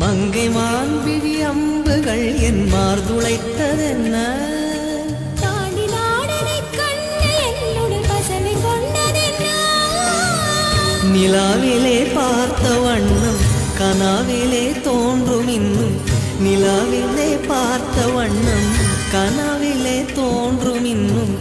மங்கை மான்விழி அம்புகள் என் மார்துளைத்ததென்ன நிலாவிலே பார்த்த வண்ணம் கனாவிலே தோன்றும் இன்னும் நிலாவிலே பார்த்த வண்ணம் கனாவிலே தோன்றும் இன்னும்